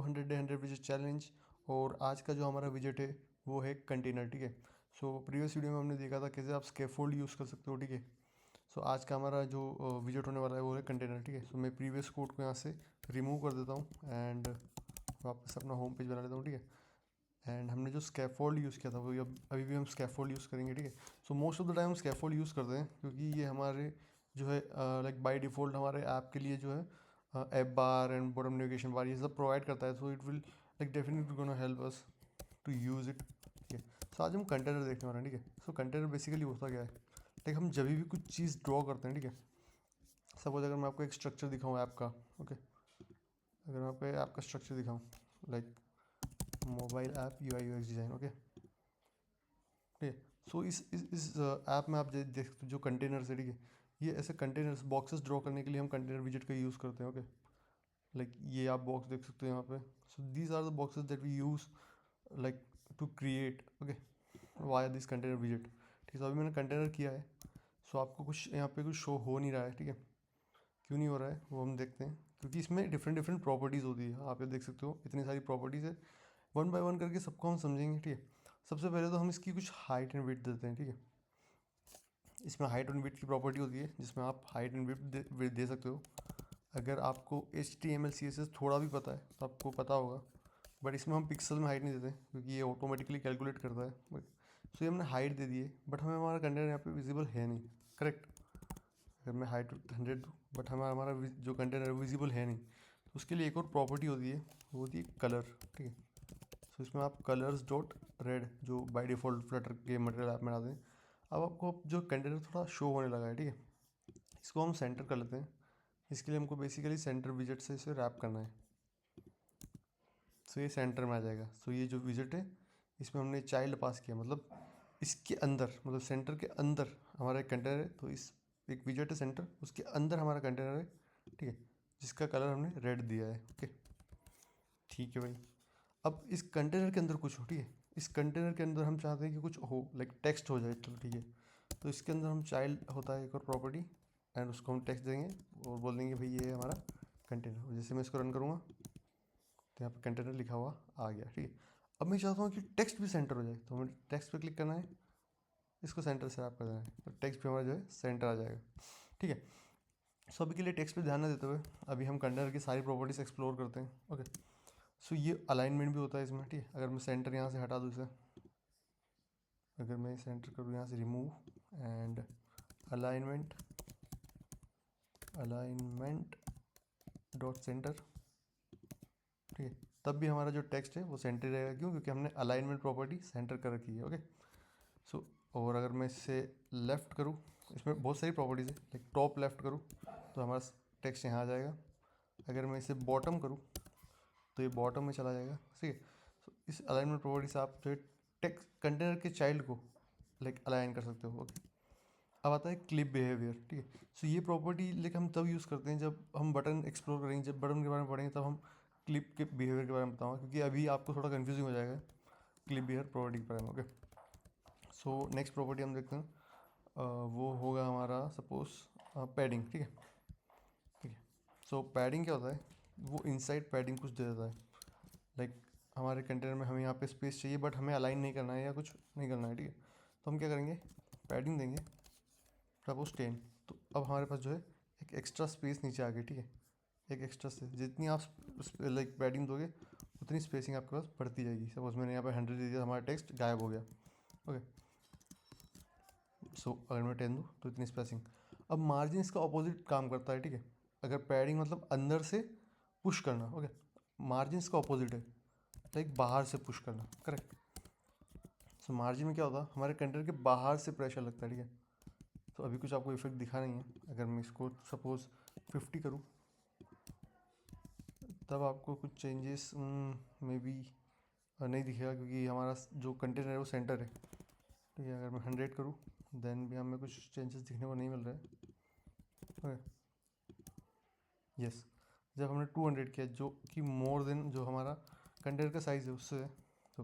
100 day 100 visit challenge. और आज का जो हमारा विजिट है वो है कंटेनर, ठीक है। सो प्रीवियस वीडियो में हमने देखा था कैसे आप स्कैफोल्ड यूज़ कर सकते हो, ठीक है। सो आज का हमारा जो विजिट होने वाला है वो है कंटेनर, ठीक है। सो मैं प्रीवियस कोड को यहाँ से रिमूव कर देता हूँ एंड वापस अपना होम पेज बना लेता हूँ, ठीक है। एंड हमने जो स्कैफोल्ड यूज़ किया था वो अभी भी हम स्कैफोल्ड यूज़ करेंगे, ठीक है। So most of the time हम स्कैफोल्ड यूज़ करते हैं क्योंकि ये हमारे जो है लाइक बाय डिफ़ॉल्ट हमारे ऐप के लिए जो है app bar and bottom navigation bar ये सब प्रोवाइड करता है। So it will like definitely gonna help us to use it, ठीक है। सो आज हम कंटेनर देखने वाले हैं, ठीक है। सो कंटेनर बेसिकली होता क्या है, लाइक हम जब भी कुछ चीज़ ड्रॉ करते हैं, ठीक है। सपोज अगर मैं आपको एक स्ट्रक्चर दिखाऊँ ऐप का, ओके। अगर मैं आपको ऐप का स्ट्रक्चर दिखाऊँ like mobile app UI UX design, okay, ठीक है। सो इस ऐप में आप देख सकते हो जो कंटेनर्स है, ठीक है। ये ऐसे कंटेनर्स बॉक्सेस ड्रॉ करने के लिए हम कंटेनर विजेट का यूज़ करते हैं, ओके। लाइक ये आप बॉक्स देख सकते हो यहाँ पे। So these are the boxes that we use like to create, okay, via this container विजेट, ठीक है। सो अभी मैंने कंटेनर किया है। सो आपको कुछ यहाँ पे कुछ शो हो नहीं रहा है, ठीक है। क्यों नहीं हो रहा है वो हम देखते हैं, क्योंकि इसमें डिफरेंट डिफरेंट प्रॉपर्टीज़ होती है। आप ये देख सकते हो इतनी सारी प्रॉपर्टीज़ है। वन बाय वन करके सबको हम समझेंगे, ठीक है। सबसे पहले तो हम इसकी कुछ हाइट एंड विड्थ देते हैं, ठीक है। इसमें हाइट एंड विड्थ की प्रॉपर्टी होती है जिसमें आप हाइट एंड विड्थ दे सकते हो। अगर आपको HTML CSS थोड़ा भी पता है तो आपको पता होगा, बट इसमें हम पिक्सल में हाइट नहीं देते क्योंकि ये ऑटोमेटिकली कैलकुलेट करता है। बट सो ये हमने हाइट दे दी है, बट हमें हमारा कंटेंट यहाँ पे विजिबल है नहीं, करेक्ट। अगर मैं हाइट 100 दूँ बट हमारा जो कंटेंट है विजिबल है नहीं, तो उसके लिए एक और प्रॉपर्टी होती है, वो होती है कलर, ठीक है। सो इसमें आप कलर्स डॉट रेड जो बाय डिफ़ॉल्ट फ्लटर के मटेरियल ऐप में आते हैं, अब आपको जो कंटेनर थोड़ा शो होने लगा है, ठीक है। इसको हम सेंटर कर लेते हैं। इसके लिए हमको बेसिकली सेंटर विजेट से इसे रैप करना है। सो ये सेंटर में आ जाएगा। सो ये जो विजेट है इसमें हमने चाइल्ड पास किया, मतलब इसके अंदर, मतलब सेंटर के अंदर हमारा एक कंटेनर है। तो इस एक विजेट है सेंटर, उसके अंदर हमारा कंटेनर है, ठीक है, जिसका कलर हमने रेड दिया है, ओके, ठीक है भाई। अब इस कंटेनर के अंदर कुछ हो, ठीक है। इस कंटेनर के अंदर हम चाहते हैं कि कुछ हो, लाइक टेक्स्ट हो जाए, चलो ठीक है। तो इसके अंदर हम चाइल्ड होता है एक और प्रॉपर्टी, एंड उसको हम टेक्स्ट देंगे और बोल देंगे भाई ये है हमारा कंटेनर। जैसे मैं इसको रन करूँगा तो यहाँ पे कंटेनर लिखा हुआ आ गया, ठीक है। अब मैं चाहता हूँ कि टेक्स्ट भी सेंटर हो जाए, तो हमें टेक्स्ट पे क्लिक करना है, इसको सेंटर से आप कर देना है, तो टेक्स्ट भी हमारा जो है सेंटर आ जाएगा, ठीक है। सो अभी के लिए टेक्स्ट पे ध्यान न देते हुए अभी हम कंटेनर की सारी प्रॉपर्टीज एक्सप्लोर करते हैं, ओके। सो ये अलाइनमेंट भी होता है इसमें, ठीक है। अगर मैं सेंटर यहाँ से हटा दूँ इसे, अगर मैं सेंटर करूँ यहाँ से remove and alignment, alignment dot centre, ठीक है, तब भी हमारा जो टेक्स्ट है वो सेंटर रहेगा। क्यों? क्योंकि हमने अलाइनमेंट प्रॉपर्टी सेंटर कर रखी है, ओके। सो और अगर मैं इससे लेफ़्ट करूँ, इसमें बहुत सारी प्रॉपर्टीज़ है, लाइक टॉप लेफ़्ट करूँ तो हमारा टेक्स्ट यहाँ आ जाएगा। अगर मैं इसे बॉटम करूँ तो ये बॉटम में चला जाएगा, ठीक है। सो इस अलाइनमेंट प्रॉपर्टी से आप जो है टेक्स्ट कंटेनर के चाइल्ड को लाइक अलाइन कर सकते हो, ओके। अब आता है क्लिप बिहेवियर, ठीक है। सो ये प्रॉपर्टी लाइक हम तब यूज़ करते हैं जब हम बटन एक्सप्लोर करेंगे, जब बटन के बारे में पढ़ेंगे तब हम क्लिप के बिहेवियर के बारे में बताऊँगा, क्योंकि अभी आपको थोड़ा कन्फ्यूजिंग हो जाएगा क्लिप बिहेवियर प्रॉपर्टी के बारे में, ओके। सो नेक्स्ट प्रॉपर्टी हम देखते हैं, वो होगा हमारा सपोज पैडिंग, ठीक है, ठीक है। सो पैडिंग क्या होता है, वो इनसाइड पैडिंग कुछ दे देता है, लाइक हमारे कंटेनर में हमें यहाँ पे स्पेस चाहिए बट हमें अलाइन नहीं करना है या कुछ नहीं करना है, ठीक है। तो हम क्या करेंगे, पैडिंग देंगे सपोज 10। तो अब हमारे पास जो है एक एक्स्ट्रा स्पेस नीचे आ गई, ठीक है। एक एक्स्ट्रा से जितनी आप लाइक पैडिंग दोगे उतनी स्पेसिंग आपके पास बढ़ती जाएगी। सपोज मैंने यहाँ पे 100 दे दिया, हमारा टेक्स्ट गायब हो गया, ओके। सो अगर मैं 10 दूँ तो इतनी स्पेसिंग। अब मार्जिन इसका ऑपोजिट काम करता है, ठीक है। अगर पैडिंग मतलब अंदर से पुश करना, ओके, मार्जिन इसका ऑपोजिट है, लाइक बाहर से पुश करना, करेक्ट। सो मार्जिन में क्या होता है, हमारे कंटेनर के बाहर से प्रेशर लगता है, ठीक है। तो अभी कुछ आपको इफेक्ट दिखा नहीं है। अगर मैं इसको सपोज 50 करूँ तब आपको कुछ चेंजेस मे बी नहीं दिखेगा, क्योंकि हमारा जो कंटेनर है वो सेंटर है, ठीक है। अगर मैं 100 करूँ देन भी हमें कुछ चेंजेस दिखने को नहीं मिल रहा है, ओके। यस, जब हमने 200 किया जो कि मोर देन जो हमारा कंटेनर का साइज़ है उससे, तो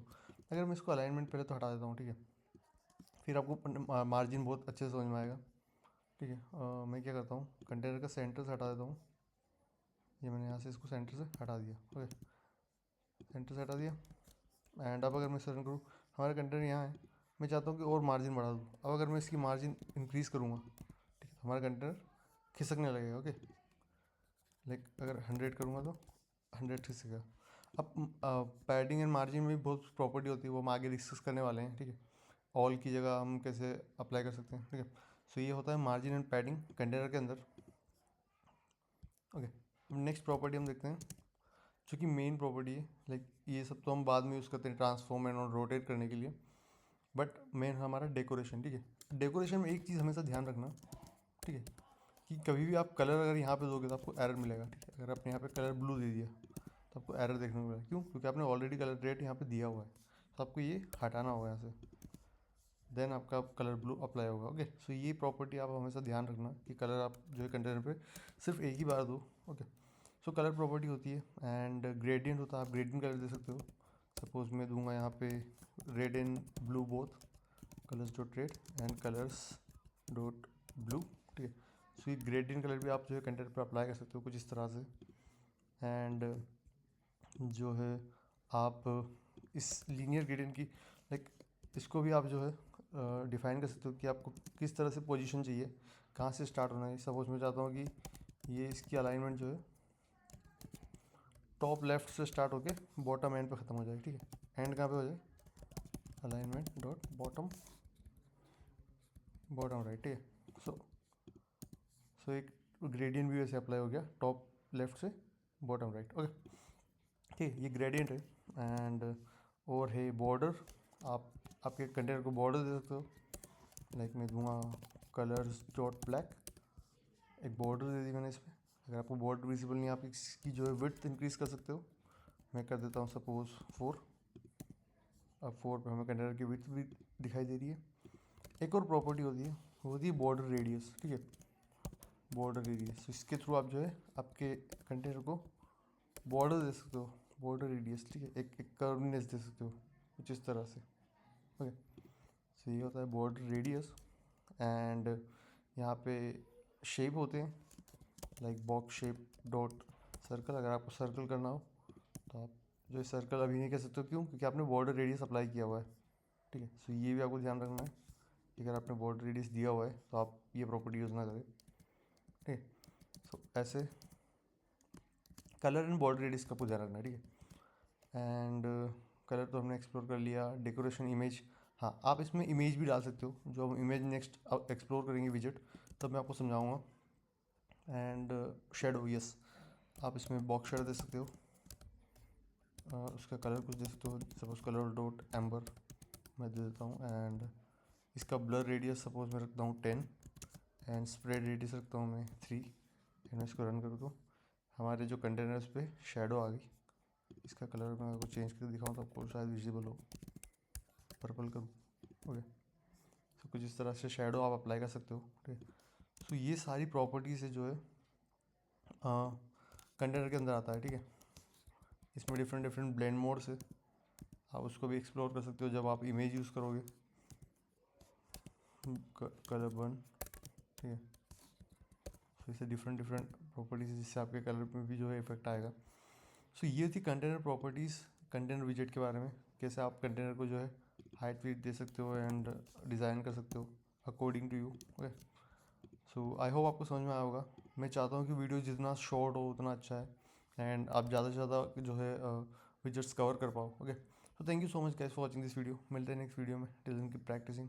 अगर मैं इसको अलाइनमेंट पहले तो हटा देता हूँ, ठीक है, फिर आपको मार्जिन बहुत अच्छे से समझ में आएगा, ठीक है। मैं क्या करता हूँ, कंटेनर का सेंटर से हटा देता हूँ, ये मैंने यहाँ से इसको सेंटर से हटा दिया, ओके। एंटर से हटा दिया। एंड अब अगर मैं इसे रन करूँ, हमारा कंटेनर यहाँ है, मैं चाहता हूँ कि और मार्जिन बढ़ा दूँ। अब अगर मैं इसकी मार्जिन इंक्रीज़ करूँगा, ठीक है, हमारा कंटेनर खिसकने लगेगा। ओके, लाइक अगर 100 करूँगा तो 100 खिसकेगा। अब पैडिंग एंड मार्जिन में भी बहुत प्रॉपर्टी होती है, वो हम आगे डिस्कस करने वाले हैं, ठीक है। ऑल की जगह हम कैसे अप्लाई कर सकते हैं, ठीक है। सो ये होता है मार्जिन एंड पैडिंग कंटेनर के अंदर। ओके, अब नेक्स्ट प्रॉपर्टी हम देखते हैं जो कि मेन प्रॉपर्टी है। लाइक ये सब तो हम बाद में यूज़ करते हैं ट्रांसफॉर्म एंड रोटेट करने के लिए, बट मेन हमारा डेकोरेशन, ठीक है। डेकोरेशन में एक चीज़ हमेशा ध्यान रखना, ठीक है, कि कभी भी आप कलर अगर यहाँ पे दोगे तो आपको एरर मिलेगा, ठीक है। अगर आपने यहाँ पे कलर ब्लू दे दिया तो आपको एरर देखने को मिलेगा। क्यों? क्योंकि आपने ऑलरेडी कलर रेड यहाँ पे दिया हुआ है, तो आपको ये हटाना होगा यहाँ से, देन आपका कलर ब्लू अप्लाई होगा। ओके, सो ये प्रॉपर्टी आप हमेशा ध्यान रखना कि कलर आप जो है कंटेनर पे सिर्फ एक ही बार दो। ओके, सो कलर प्रॉपर्टी होती है एंड ग्रेडियंट होता है, आप ग्रेडियंट कलर दे सकते हो। सपोज मैं दूंगा यहाँ पे red and blue both, colours dot red and colours dot blue, ठीक है। सो ये ग्रेडियंट कलर भी आप जो है कंटेनर पर अप्लाई कर सकते हो कुछ इस तरह से। एंड जो है आप इस लीनियर ग्रेडियंट की लाइक इसको भी आप जो है डिफाइन कर सकते हो कि आपको किस तरह से पोजीशन चाहिए, कहाँ से स्टार्ट होना है। सपोज मैं चाहता हूँ कि ये इसकी अलाइनमेंट जो है टॉप लेफ्ट से स्टार्ट होके बॉटम एंड पे ख़त्म हो जाए, ठीक है। एंड कहाँ पे हो जाए, alignment dot bottom bottom right, ठीक है। सो एक ग्रेडियंट भी वैसे अप्लाई हो गया टॉप लेफ्ट से बॉटम राइट। ओके, ठीक है, ये ग्रेडियंट है। एंड और है बॉर्डर, आप आपके कंटेनर को बॉर्डर दे सकते हो। लाइक मैं दूंगा कलर्स डॉट ब्लैक, एक बॉर्डर दे दी मैंने इसमें। अगर आपको बॉर्डर विजिबल नहीं, आप इसकी जो है विड्थ इंक्रीज़ कर सकते हो। मैं कर देता हूँ सपोज 4। अब 4 पे हमें कंटेनर की विड्थ भी दिखाई दे रही है। एक और प्रॉपर्टी होती है, वो होती है बॉर्डर रेडियस, ठीक है। बॉर्डर रेडियस, इसके थ्रू आप जो है आपके कंटेनर को बॉर्डर दे सकते हो, बॉर्डर रेडियस, ठीक है। एक कर्वनेस दे सकते हो कुछ इस तरह से। ओके, सो ये होता है बॉर्डर रेडियस। एंड यहाँ पे शेप होते हैं, like box shape dot circle. अगर आपको सर्कल करना हो तो आप जो सर्कल अभी नहीं कर सकते हो। क्यों? क्योंकि आपने बॉर्डर रेडियस अप्लाई किया हुआ है, ठीक है। सो ये भी आपको ध्यान रखना है कि अगर आपने बॉर्डर रेडियस दिया हुआ है तो आप ये प्रॉपर्टी यूज़ ना करें, ठीक है। सो ऐसे कलर एंड बॉर्डर रेडियस का आपको ध्यान रखना है, ठीक है। एंड कलर तो हमने एक्सप्लोर कर लिया। डेकोरेशन इमेज, हाँ आप इसमें इमेज भी डाल सकते हो, जो हम इमेज नेक्स्ट एक्सप्लोर करेंगे विजिट, तब मैं आपको समझाऊंगा। एंड शेडो, यस, आप इसमें बॉक्स शेडो दे सकते हो। उसका कलर कुछ दे सकते हो, सपोज कलर डॉट एम्बर मैं दे देता हूँ। एंड इसका ब्लर रेडियस सपोज मैं रखता हूँ 10 एंड स्प्रेड रेडियस रखता हूँ मैं 3। एंड मैं इसको रन करूँ तो हमारे जो कंटेनर्स पे शेडो आ गई। इसका कलर मैं आपको चेंज करके दिखाऊँ तो आपको शायद विजिबल हो, पर्पल करूँ। ओके, तो कुछ इस तरह से शेडो आप अप्लाई कर सकते हो, ठीक है। तो ये सारी प्रॉपर्टीज़ है जो है कंटेनर के अंदर आता है, ठीक है। इसमें डिफरेंट डिफरेंट ब्लेंड मोड्स है, आप उसको भी एक्सप्लोर कर सकते हो जब आप इमेज यूज़ करोगे। कलर बर्न, ठीक है। तो इससे डिफरेंट डिफरेंट प्रॉपर्टीज़ जिससे आपके कलर में भी जो है इफेक्ट आएगा। सो ये थी कंटेनर प्रॉपर्टीज़ कंटेनर विजेट के बारे में, कैसे आप कंटेनर को जो है हाइट वेट दे सकते हो एंड डिज़ाइन कर सकते हो according to you. Okay, so I hope आपको समझ में आया होगा। मैं चाहता हूँ कि वीडियो जितना शॉर्ट हो उतना अच्छा है एंड आप ज़्यादा से ज़्यादा जो है विजेट्स कवर कर पाओ। Okay, so thank you so much guys for watching this video. मिलते हैं नेक्स्ट वीडियो में। Till then keep practising.